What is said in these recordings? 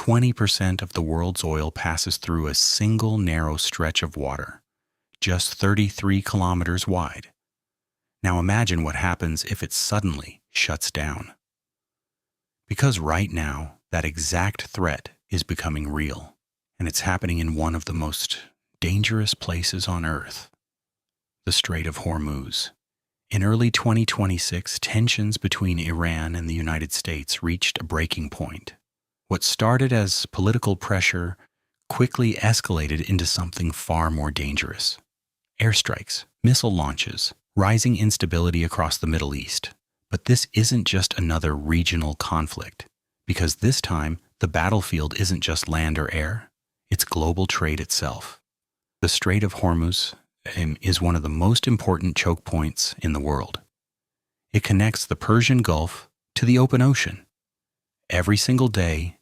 20% of the world's oil passes through a single narrow stretch of water, just 33 kilometers wide. Now imagine what happens if it suddenly shuts down. Because right now, that exact threat is becoming real, and it's happening in one of the most dangerous places on Earth, the Strait of Hormuz. In early 2026, tensions between Iran and the United States reached a breaking point. What started as political pressure quickly escalated into something far more dangerous. Airstrikes, missile launches, rising instability across the Middle East. But this isn't just another regional conflict, because this time the battlefield isn't just land or air, it's global trade itself. The Strait of Hormuz is one of the most important choke points in the world. It connects the Persian Gulf to the open ocean. Every single day,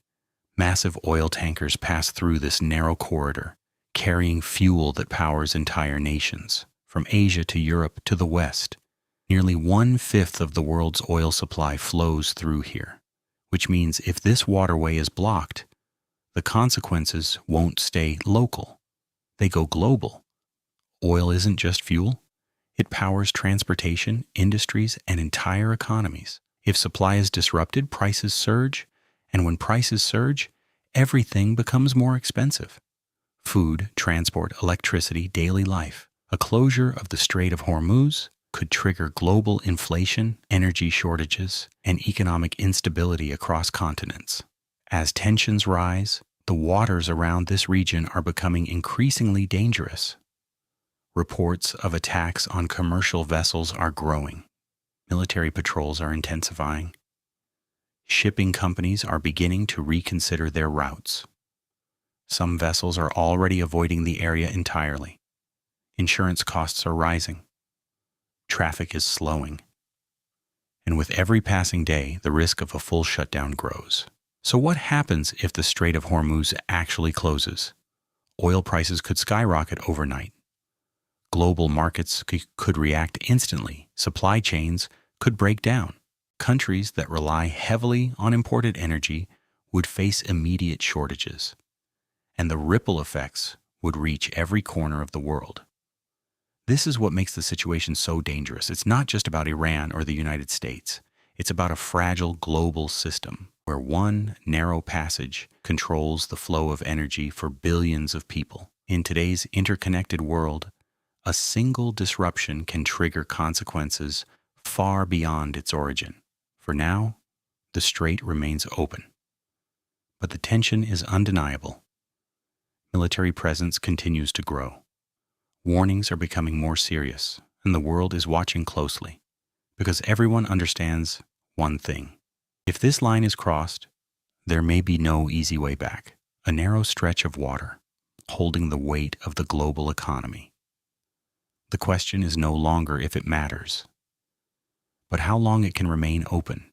massive oil tankers pass through this narrow corridor, carrying fuel that powers entire nations, from Asia to Europe to the West. Nearly 1/5 of the world's oil supply flows through here, which means if this waterway is blocked, the consequences won't stay local. They go global. Oil isn't just fuel. It powers transportation, industries, and entire economies. If supply is disrupted, prices surge, and when prices surge, everything becomes more expensive. Food, transport, electricity, daily life. A closure of the Strait of Hormuz could trigger global inflation, energy shortages, and economic instability across continents. As tensions rise, the waters around this region are becoming increasingly dangerous. Reports of attacks on commercial vessels are growing. Military patrols are intensifying. Shipping companies are beginning to reconsider their routes. Some vessels are already avoiding the area entirely. Insurance costs are rising. Traffic is slowing. And with every passing day, the risk of a full shutdown grows. So what happens if the Strait of Hormuz actually closes? Oil prices could skyrocket overnight. Global markets could react instantly. Supply chains could break down. Countries that rely heavily on imported energy would face immediate shortages. And the ripple effects would reach every corner of the world. This is what makes the situation so dangerous. It's not just about Iran or the United States. It's about a fragile global system where one narrow passage controls the flow of energy for billions of people. In today's interconnected world, a single disruption can trigger consequences far beyond its origin. For now, the strait remains open. But the tension is undeniable. Military presence continues to grow. Warnings are becoming more serious, and the world is watching closely, because everyone understands one thing. If this line is crossed, there may be no easy way back. A narrow stretch of water, holding the weight of the global economy. The question is no longer if it matters, but how long it can remain open.